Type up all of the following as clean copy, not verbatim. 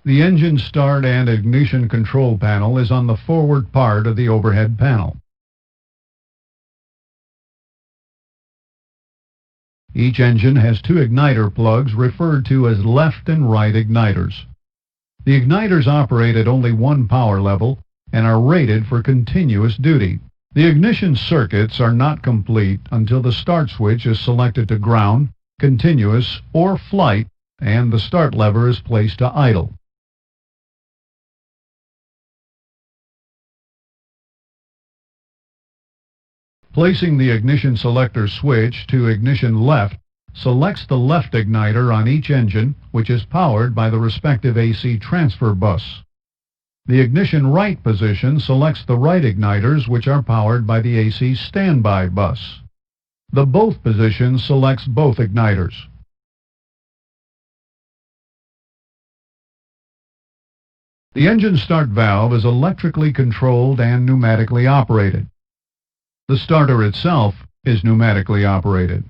The engine start and ignition control panel is on the forward part of the overhead panel. Each engine has two igniter plugs referred to as left and right igniters. The igniters operate at only one power level and are rated for continuous duty. The ignition circuits are not complete until the start switch is selected to ground, continuous, or flight, and the start lever is placed to idle. Placing the ignition selector switch to ignition left selects the left igniter on each engine, which is powered by the respective AC transfer bus. The ignition right position selects the right igniters, which are powered by the AC standby bus. The both position selects both igniters. The engine start valve is electrically controlled and pneumatically operated. The starter itself is pneumatically operated.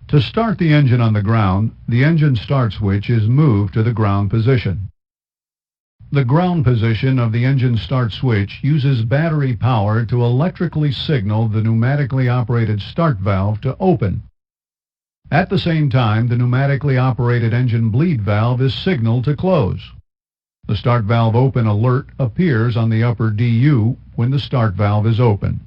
To start the engine on the ground, the engine start switch is moved to the ground position. The ground position of the engine start switch uses battery power to electrically signal the pneumatically operated start valve to open. At the same time, the pneumatically operated engine bleed valve is signaled to close. The start valve open alert appears on the upper DU when the start valve is open.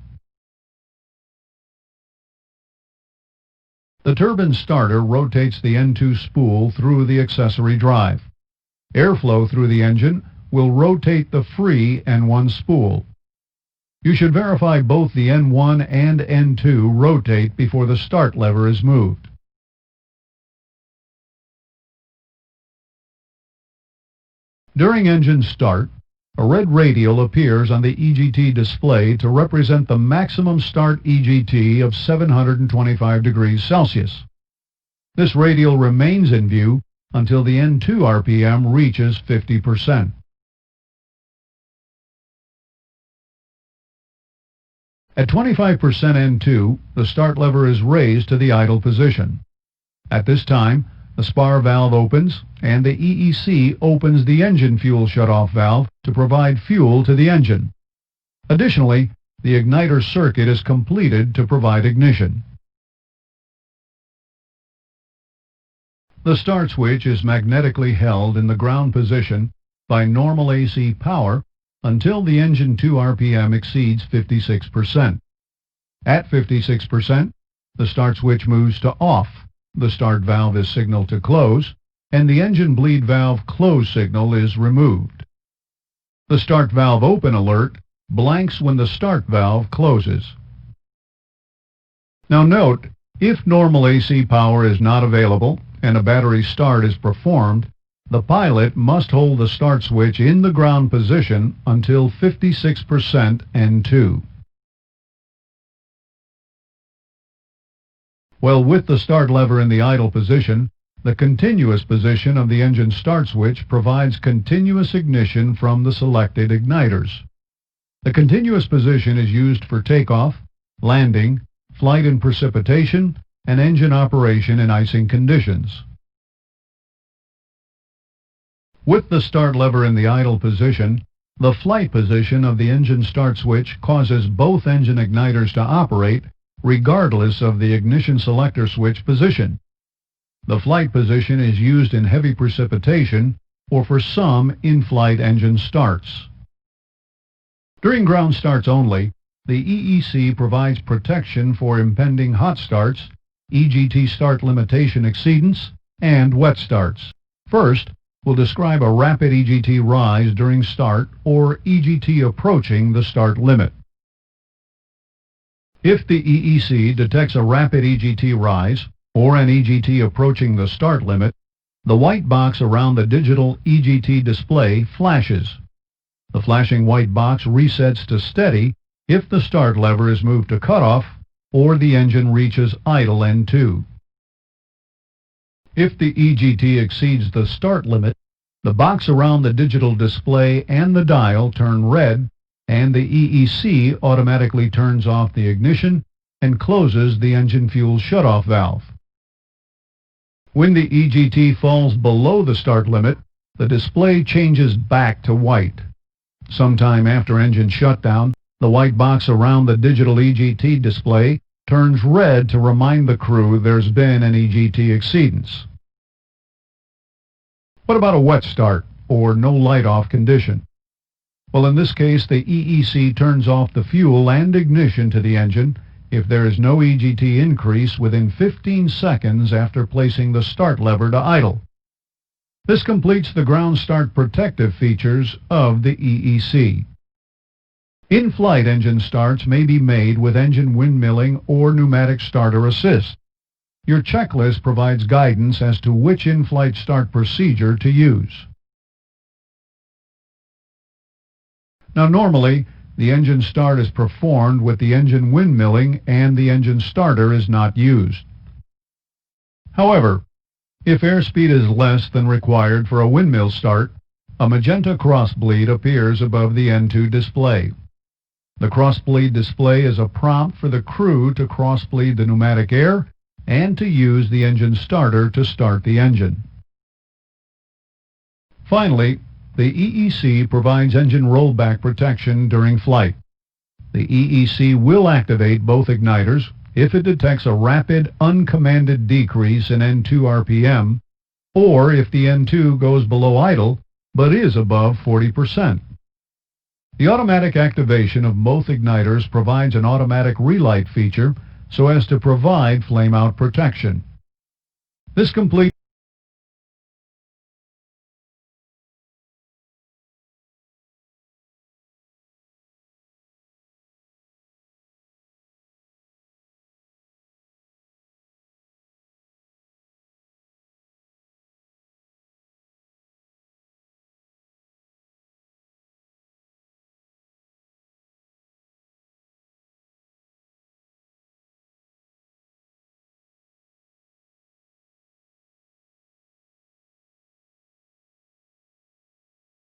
The turbine starter rotates the N2 spool through the accessory drive. Airflow through the engine will rotate the free N1 spool. You should verify both the N1 and N2 rotate before the start lever is moved. During engine start, a red radial appears on the EGT display to represent the maximum start EGT of 725 degrees Celsius. This radial remains in view until the N2 RPM reaches 50%. At 25% N2, the start lever is raised to the idle position. At this time, the spar valve opens and the EEC opens the engine fuel shutoff valve to provide fuel to the engine. Additionally, the igniter circuit is completed to provide ignition. The start switch is magnetically held in the ground position by normal AC power until the engine 2 RPM exceeds 56%. At 56%, the start switch moves to off. The start valve is signaled to close, and the engine bleed valve close signal is removed. The start valve open alert blanks when the start valve closes. Now note, if normal AC power is not available and a battery start is performed, the pilot must hold the start switch in the ground position until 56% N2. Well, with the start lever in the idle position, the continuous position of the engine start switch provides continuous ignition from the selected igniters. The continuous position is used for takeoff, landing, flight and precipitation, and engine operation in icing conditions. With the start lever in the idle position, the flight position of the engine start switch causes both engine igniters to operate regardless of the ignition selector switch position. The flight position is used in heavy precipitation or for some in-flight engine starts. During ground starts only, the EEC provides protection for impending hot starts, EGT start limitation exceedance, and wet starts. First, we'll describe a rapid EGT rise during start or EGT approaching the start limit. If the EEC detects a rapid EGT rise or an EGT approaching the start limit, the white box around the digital EGT display flashes. The flashing white box resets to steady if the start lever is moved to cutoff or the engine reaches idle N2. If the EGT exceeds the start limit, the box around the digital display and the dial turn red, and the EEC automatically turns off the ignition and closes the engine fuel shutoff valve. When the EGT falls below the start limit, the display changes back to white. Sometime after engine shutdown, the white box around the digital EGT display turns red to remind the crew there's been an EGT exceedance. What about a wet start or no light off condition? Well, in this case, the EEC turns off the fuel and ignition to the engine if there is no EGT increase within 15 seconds after placing the start lever to idle. This completes the ground start protective features of the EEC. In-flight engine starts may be made with engine windmilling or pneumatic starter assist. Your checklist provides guidance as to which in-flight start procedure to use. Now, normally, the engine start is performed with the engine windmilling and the engine starter is not used. However, if airspeed is less than required for a windmill start, a magenta crossbleed appears above the N2 display. The crossbleed display is a prompt for the crew to crossbleed the pneumatic air and to use the engine starter to start the engine. Finally, the EEC provides engine rollback protection during flight. The EEC will activate both igniters if it detects a rapid, uncommanded decrease in N2 RPM, or if the N2 goes below idle but is above 40%. The automatic activation of both igniters provides an automatic relight feature so as to provide flame-out protection. This completes